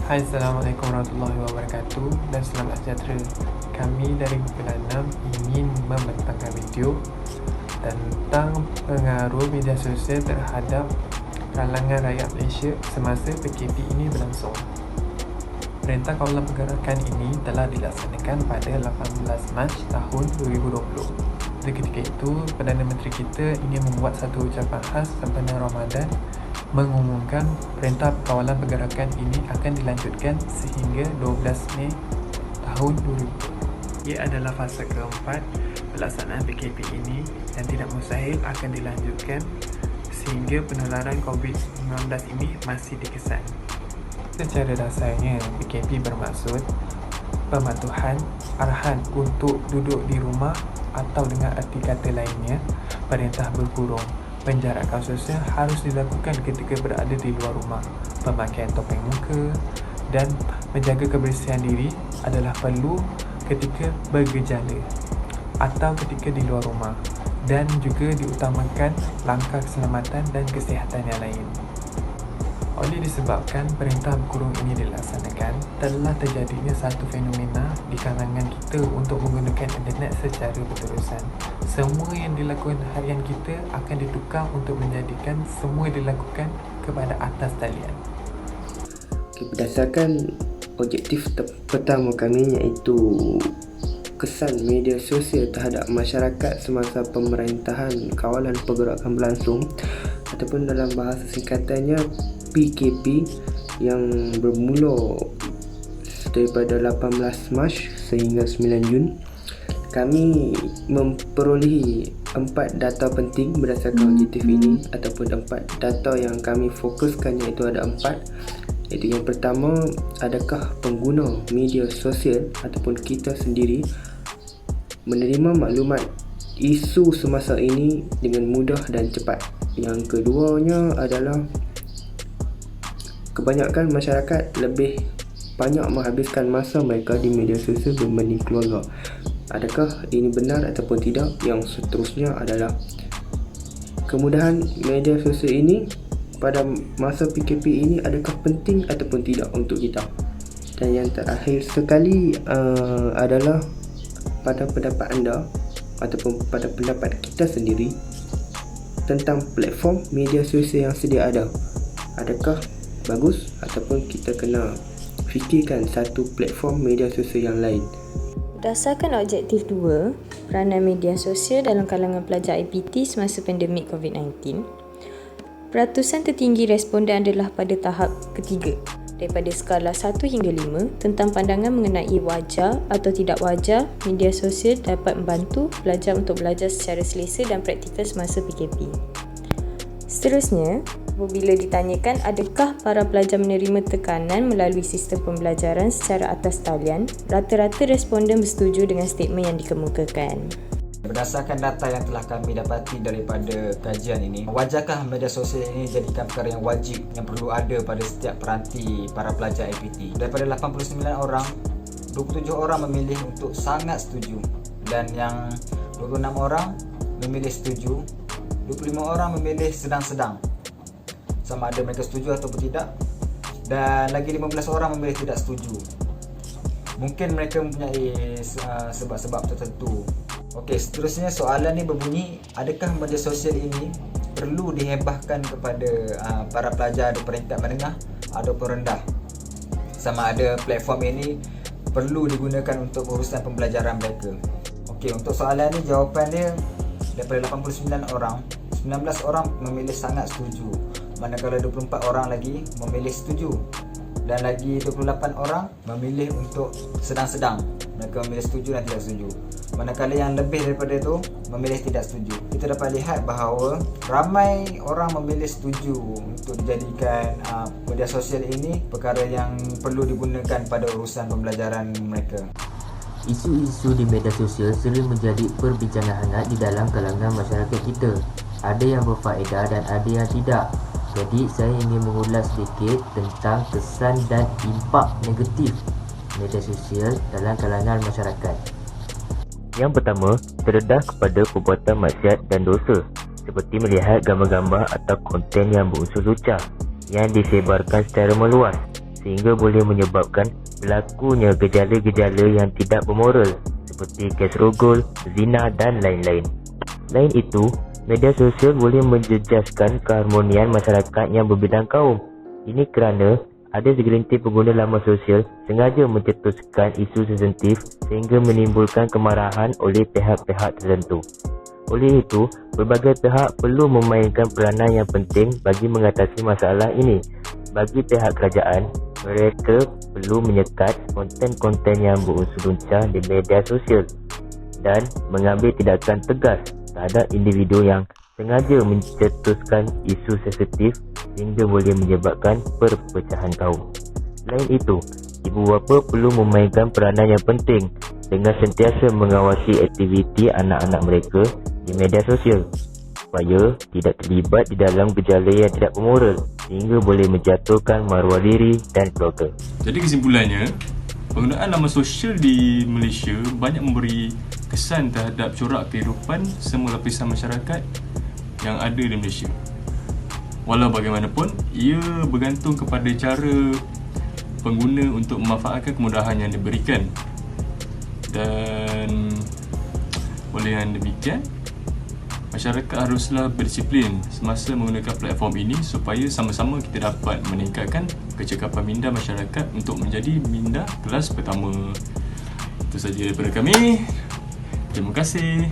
Hai, Assalamualaikum warahmatullahi wabarakatuh dan selamat sejahtera. Kami dari Google 6 ingin membentangkan video tentang pengaruh media sosial terhadap kalangan rakyat Malaysia semasa PKP ini berlangsung. Perintah Kawalan Pergerakan ini telah dilaksanakan pada 18 Mac tahun 2020. Pada ketika itu, Perdana Menteri kita ingin membuat satu ucapan khas sempena Ramadan mengumumkan Perintah Kawalan Pergerakan ini akan dilanjutkan sehingga 12 Mei tahun 2020. Ia adalah fasa keempat pelaksanaan PKP ini dan tidak mustahil akan dilanjutkan sehingga penularan COVID-19 ini masih dikesan. Secara dasarnya, PKP bermaksud pematuhan arahan untuk duduk di rumah atau dengan arti kata lainnya, perintah berkurung. Penjarakan sosial harus dilakukan ketika berada di luar rumah. Pemakaian topeng muka dan menjaga kebersihan diri adalah perlu ketika bergejala atau ketika di luar rumah, dan juga diutamakan langkah keselamatan dan kesihatan yang lain. Oleh disebabkan perintah berkurung ini dilaksanakan, telah terjadinya satu fenomena di kalangan kita untuk menggunakan internet secara berterusan. Semua yang dilakukan harian kita akan ditukar untuk menjadikan semua dilakukan kepada atas talian. Berdasarkan objektif pertama kami, iaitu kesan media sosial terhadap masyarakat semasa pemerintahan kawalan pergerakan berlangsung, ataupun dalam bahasa singkatannya PKP, yang bermula daripada 18 Mac sehingga 9 Jun. Kami memperolehi 4 data penting berdasarkan objektif ini, ataupun 4 data yang kami fokuskan, iaitu ada 4. Iaitu yang pertama, adakah pengguna media sosial ataupun kita sendiri menerima maklumat isu semasa ini dengan mudah dan cepat. Yang keduanya adalah kebanyakan masyarakat lebih banyak menghabiskan masa mereka di media sosial berbanding keluarga. Adakah ini benar ataupun tidak? Yang seterusnya adalah kemudahan media sosial ini pada masa PKP ini adakah penting ataupun tidak untuk kita? Dan yang terakhir sekali adalah pada pendapat anda ataupun pada pendapat kita sendiri tentang platform media sosial yang sedia ada. Adakah bagus ataupun kita kena fikirkan satu platform media sosial yang lain? Berdasarkan objektif 2, peranan media sosial dalam kalangan pelajar IPT semasa pandemik COVID-19, peratusan tertinggi responden adalah pada tahap ketiga daripada skala 1 hingga 5 tentang pandangan mengenai wajar atau tidak wajar media sosial dapat membantu pelajar untuk belajar secara selesa dan praktikal semasa PKP. Seterusnya, apabila ditanyakan adakah para pelajar menerima tekanan melalui sistem pembelajaran secara atas talian, rata-rata responden bersetuju dengan statement yang dikemukakan. Berdasarkan data yang telah kami dapati daripada kajian ini, wajarkah media sosial ini dijadikan perkara yang wajib yang perlu ada pada setiap peranti para pelajar IPT? Daripada 89 orang, 27 orang memilih untuk sangat setuju, dan yang 26 orang memilih setuju, 25 orang memilih sedang-sedang, sama ada mereka setuju ataupun tidak, dan lagi 15 orang memilih tidak setuju. Mungkin mereka mempunyai sebab-sebab tertentu. Okey, seterusnya soalan ni berbunyi, adakah media sosial ini perlu dihebahkan kepada para pelajar di peringkat menengah ataupun rendah? Sama ada platform ini perlu digunakan untuk urusan pembelajaran mereka. Okey, untuk soalan ni jawapan dia daripada 89 orang, 19 orang memilih sangat setuju, manakala 24 orang lagi memilih setuju, dan lagi 28 orang memilih untuk sedang-sedang. Mereka memilih setuju dan tidak setuju, manakala yang lebih daripada itu memilih tidak setuju. Kita dapat lihat bahawa ramai orang memilih setuju untuk dijadikan media sosial ini perkara yang perlu digunakan pada urusan pembelajaran mereka. Isu-isu di media sosial sering menjadi perbincangan hangat di dalam kalangan masyarakat kita. Ada yang berfaedah dan ada yang tidak. Jadi saya ingin mengulas sedikit tentang kesan dan impak negatif media sosial dalam kalangan masyarakat. Yang pertama, terdedah kepada perbuatan maksiat dan dosa, seperti melihat gambar-gambar atau konten yang berunsur lucah yang disebarkan secara meluas, sehingga boleh menyebabkan berlakunya gejala-gejala yang tidak bermoral seperti kes rogol, zina dan lain-lain. Selain itu, media sosial boleh menjejaskan keharmonian masyarakat yang berbidang kaum. Ini kerana ada segelintir pengguna laman sosial sengaja mencetuskan isu sensitif sehingga menimbulkan kemarahan oleh pihak-pihak tertentu. Oleh itu, berbagai pihak perlu memainkan peranan yang penting bagi mengatasi masalah ini. Bagi pihak kerajaan, mereka perlu menyekat konten-konten yang berunsur luncah di media sosial dan mengambil tindakan tegas terhadap individu yang sengaja mencetuskan isu sensitif sehingga boleh menyebabkan perpecahan kaum. Selain itu, ibu bapa perlu memainkan peranan yang penting dengan sentiasa mengawasi aktiviti anak-anak mereka di media sosial supaya tidak terlibat di dalam gejala yang tidak bermoral sehingga boleh menjatuhkan maruah diri dan keluarga. Jadi kesimpulannya, penggunaan laman sosial di Malaysia banyak memberi kesan terhadap corak kehidupan semua lapisan masyarakat yang ada di Malaysia. Walau bagaimanapun, ia bergantung kepada cara pengguna untuk memanfaatkan kemudahan yang diberikan. Dan oleh yang demikian, masyarakat haruslah berdisiplin semasa menggunakan platform ini supaya sama-sama kita dapat meningkatkan kecekapan minda masyarakat untuk menjadi minda kelas pertama. Itu saja daripada kami. Terima kasih.